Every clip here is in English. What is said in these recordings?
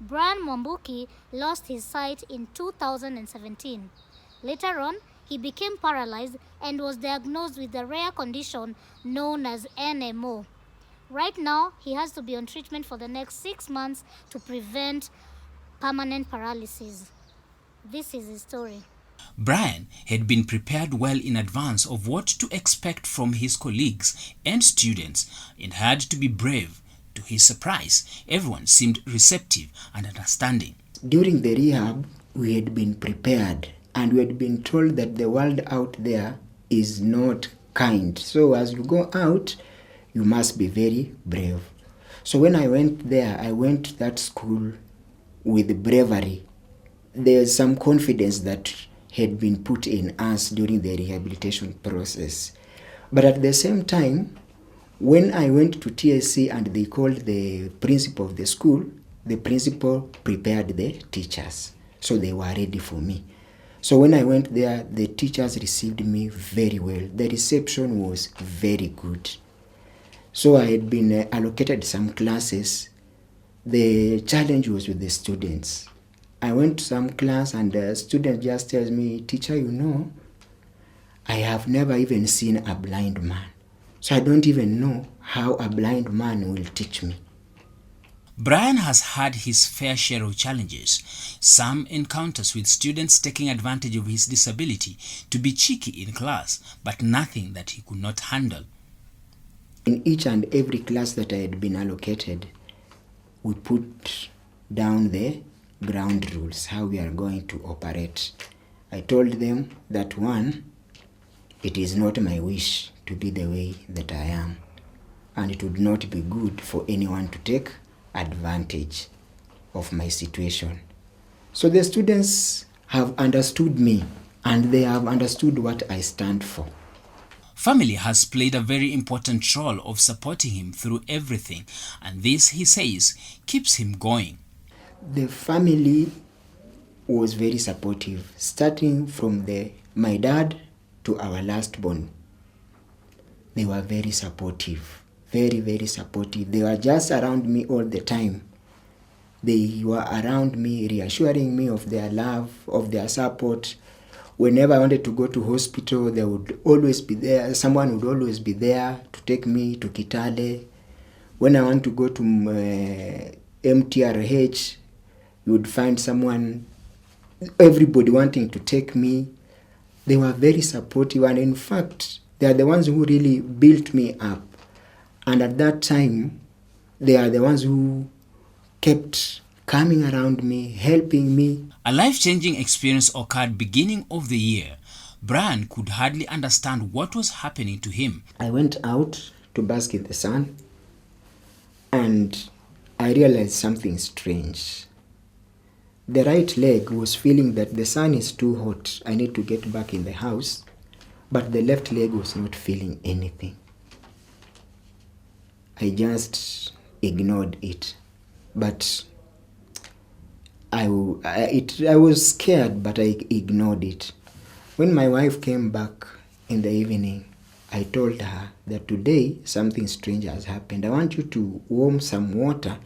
Brian Mwambuki lost his sight in 2017. Later on, he became paralyzed and was diagnosed with a rare condition known as NMO. Right now, he has to be on treatment for the next 6 months to prevent permanent paralysis. This is his story. Brian had been prepared well in advance of what to expect from his colleagues and students and had to be brave. To his surprise, everyone seemed receptive and understanding. During the rehab, we had been prepared and we had been told that the world out there is not kind. So as you go out, you must be very brave. So when I went there, I went to that school with bravery. There's some confidence that had been put in us during the rehabilitation process. But at the same time, when I went to TSC and they called the principal of the school, the principal prepared the teachers. So they were ready for me. So when I went there, the teachers received me very well. The reception was very good. So I had been allocated some classes. The challenge was with the students. I went to some class and the student just tells me, "Teacher, you know, I have never even seen a blind man. So I don't even know how a blind man will teach me." Brian has had his fair share of challenges, some encounters with students taking advantage of his disability to be cheeky in class, but nothing that he could not handle. In each and every class that I had been allocated, we put down the ground rules, how we are going to operate. I told them that one, it is not my wish to be the way that I am, and it would not be good for anyone to take advantage of my situation. So the students have understood me and they have understood what I stand for. Family has played a very important role of supporting him through everything, and this, he says, keeps him going. The family was very supportive, starting from my dad to our last born. They were very supportive, very, very supportive. They were just around me all the time. They were around me, reassuring me of their love, of their support. Whenever I wanted to go to hospital, they would always be there. Someone would always be there to take me to Kitale. When I want to go to MTRH, you would find someone, everybody wanting to take me. They were very supportive, and in fact, they are the ones who really built me up. And at that time, they are the ones who kept coming around me, helping me. A life-changing experience occurred beginning of the year. Brian could hardly understand what was happening to him. I went out to bask in the sun, and I realized something strange. The right leg was feeling that the sun is too hot, I need to get back in the house, but the left leg was not feeling anything. I just ignored it, but I was scared, but I ignored it. When my wife came back in the evening, I told her that today something strange has happened. I want you to warm some water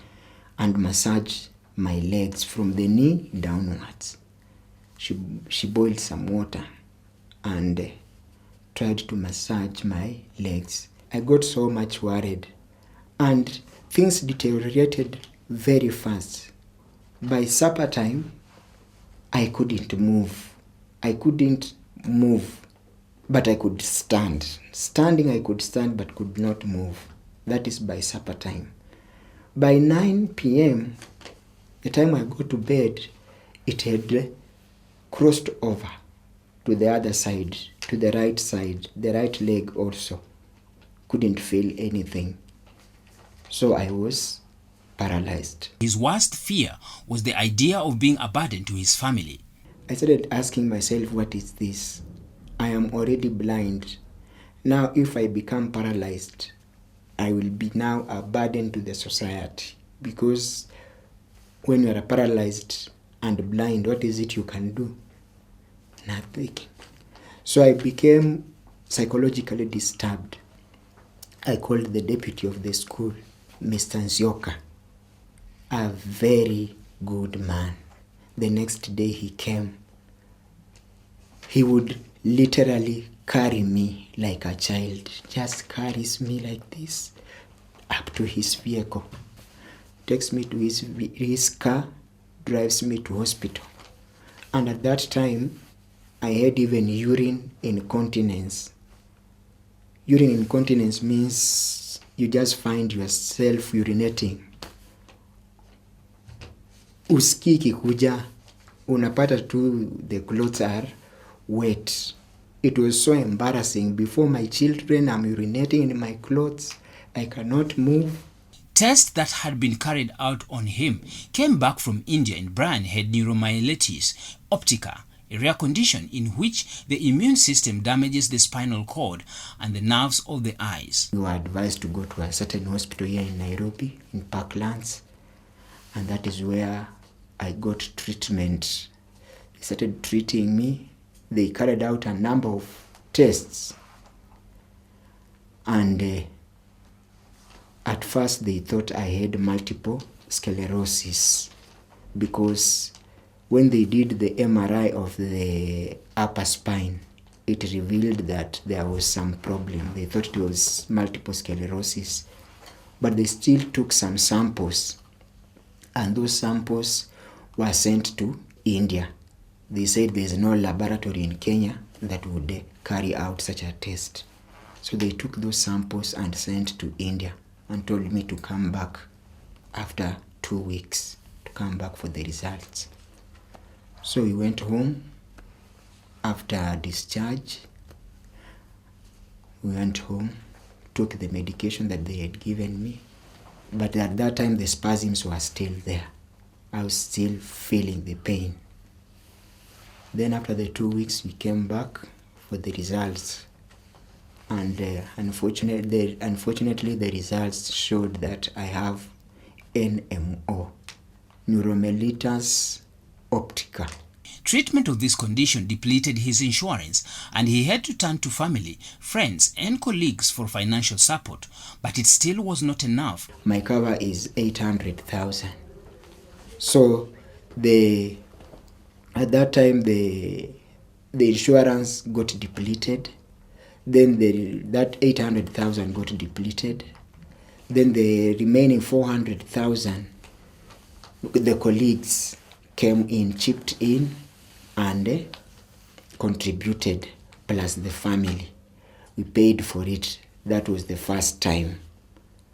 and massage my legs from the knee downwards. She boiled some water and tried to massage my legs. I got so much worried and things deteriorated very fast. By supper time, I couldn't move. But I could stand. Standing, I could stand but could not move. That is by supper time. By 9 p.m., the time I go to bed, it had crossed over to the other side, to the right side, the right leg also. Couldn't feel anything. So I was paralyzed. His worst fear was the idea of being a burden to his family. I started asking myself, what is this? I am already blind. Now if I become paralyzed, I will be now a burden to the society. Because when you are paralyzed and blind, what is it you can do? Nothing. So I became psychologically disturbed. I called the deputy of the school, Mr. Nzioka, a very good man. The next day he came. He would literally carry me like a child, just carries me like this up to his vehicle, takes me to his car, drives me to hospital. And at that time, I had even urine incontinence. Urine incontinence means you just find yourself urinating. Usikii kikuja, unapata tu the clothes are wet. It was so embarrassing. Before my children, I'm urinating in my clothes. I cannot move. Tests that had been carried out on him came back from India, and Brian had neuromyelitis, optica, a rare condition in which the immune system damages the spinal cord and the nerves of the eyes. We were advised to go to a certain hospital here in Nairobi, in Parklands, and that is where I got treatment. They started treating me. They carried out a number of tests, and at first they thought I had multiple sclerosis, because when they did the MRI of the upper spine, it revealed that there was some problem. They thought it was multiple sclerosis, but they still took some samples, and those samples were sent to India. They said there's no laboratory in Kenya that would carry out such a test. So they took those samples and sent to India and told me to come back after 2 weeks, to come back for the results. So we went home. After discharge, we went home, took the medication that they had given me. But at that time, the spasms were still there. I was still feeling the pain. Then after the 2 weeks, we came back for the results. And unfortunately, the results showed that I have NMO, Neuromyelitis optica. Treatment of this condition depleted his insurance, and he had to turn to family, friends, and colleagues for financial support, but it still was not enough. My cover is 800,000. So at that time, the insurance got depleted. Then that 800,000 got depleted. Then the remaining 400,000, the colleagues came in, chipped in, and contributed, plus the family. We paid for it. That was the first time.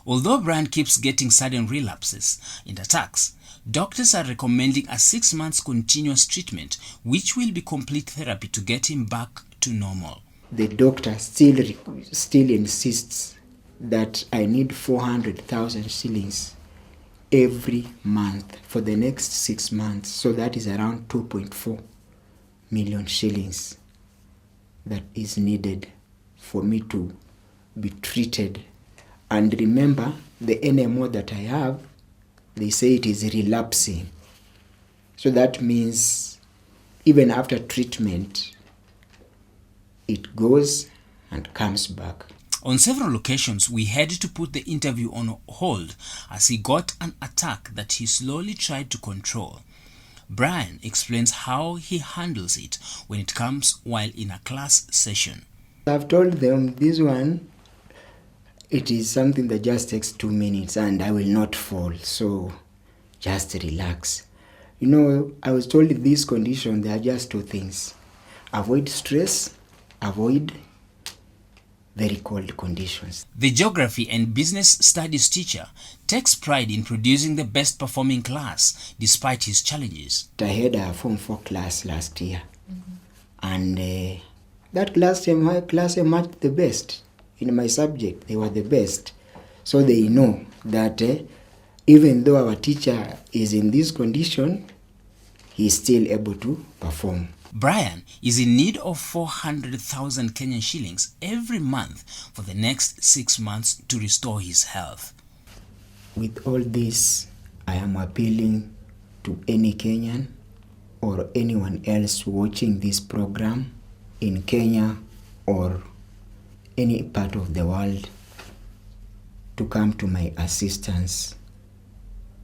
Although Brian keeps getting sudden relapses and attacks, doctors are recommending a 6 months continuous treatment, which will be complete therapy to get him back to normal. The doctor still insists that I need 400,000 shillings every month for the next 6 months. So that is around 2.4 million shillings that is needed for me to be treated. And remember, the NMO that I have, they say it is relapsing. So that means even after treatment, it goes and comes back. On several occasions, we had to put the interview on hold as he got an attack that he slowly tried to control. Brian explains how he handles it when it comes while in a class session. I've told them this one, it is something that just takes 2 minutes and I will not fall, so just relax. You know, I was told in this condition there are just 2 things. Avoid stress, avoid very cold conditions. The geography and business studies teacher takes pride in producing the best performing class despite his challenges. I had a Form 4 class last year, and that class emerged the best. In my subject, they were the best. So they know that even though our teacher is in this condition, he is still able to perform. Brian is in need of 400,000 Kenyan shillings every month for the next 6 months to restore his health. With all this, I am appealing to any Kenyan or anyone else watching this program in Kenya or any part of the world to come to my assistance.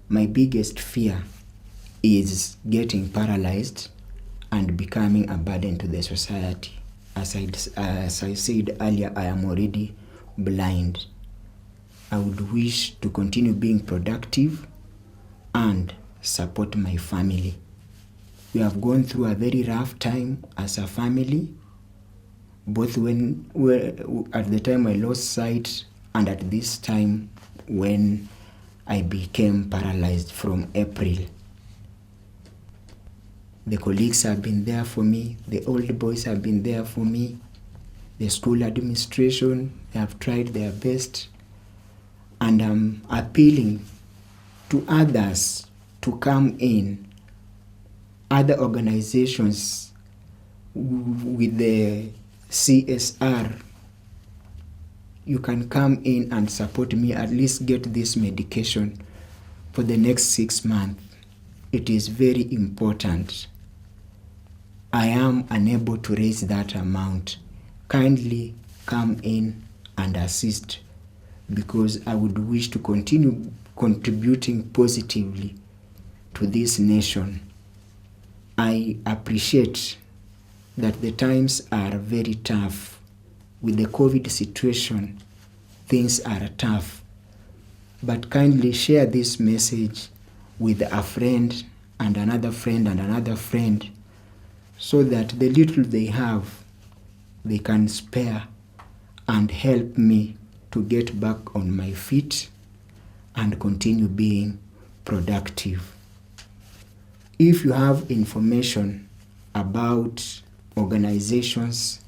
My biggest fear is getting paralyzed and becoming a burden to the society. As I said earlier, I am already blind. I would wish to continue being productive and support my family. We have gone through a very rough time as a family, both at the time I lost sight and at this time when I became paralyzed from April. The colleagues have been there for me, the old boys have been there for me, the school administration have tried their best, and I'm appealing to others to come in, other organizations with the CSR. You can come in and support me, at least get this medication for the next 6 months. It is very important. I am unable to raise that amount. Kindly come in and assist, because I would wish to continue contributing positively to this nation. I appreciate that the times are very tough. With the COVID situation, things are tough. But kindly share this message with a friend and another friend and another friend, so that the little they have, they can spare and help me to get back on my feet and continue being productive. If you have information about organizations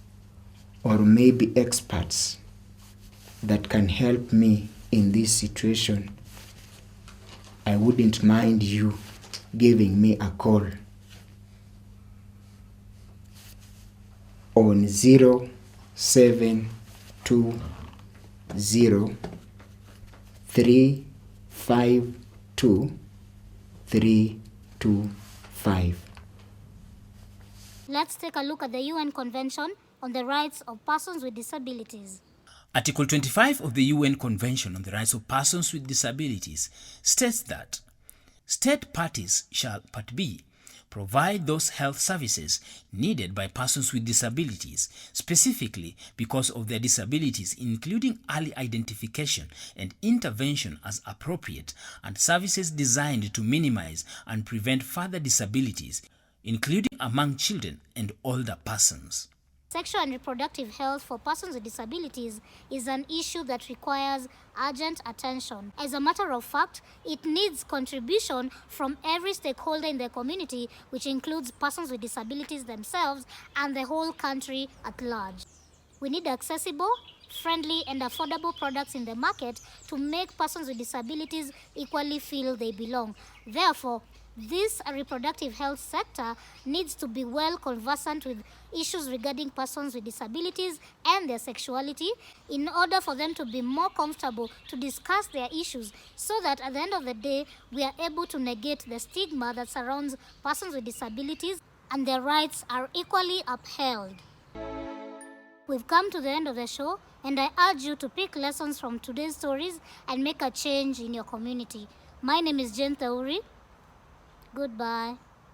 or maybe experts that can help me in this situation, I wouldn't mind you giving me a call on 0720 352 325. Let's take a look at the UN Convention on the Rights of Persons with Disabilities. Article 25 of the UN Convention on the Rights of Persons with Disabilities states that state parties shall, Part B, provide those health services needed by persons with disabilities, specifically because of their disabilities, including early identification and intervention as appropriate, and services designed to minimize and prevent further disabilities, including among children and older persons. Sexual and reproductive health for persons with disabilities is an issue that requires urgent attention. As a matter of fact, it needs contribution from every stakeholder in the community, which includes persons with disabilities themselves and the whole country at large. We need accessible, friendly, and affordable products in the market to make persons with disabilities equally feel they belong. Therefore, this reproductive health sector needs to be well conversant with issues regarding persons with disabilities and their sexuality in order for them to be more comfortable to discuss their issues, so that at the end of the day, we are able to negate the stigma that surrounds persons with disabilities and their rights are equally upheld. We've come to the end of the show, and I urge you to pick lessons from today's stories and make a change in your community. My name is Jen Thauri. Goodbye.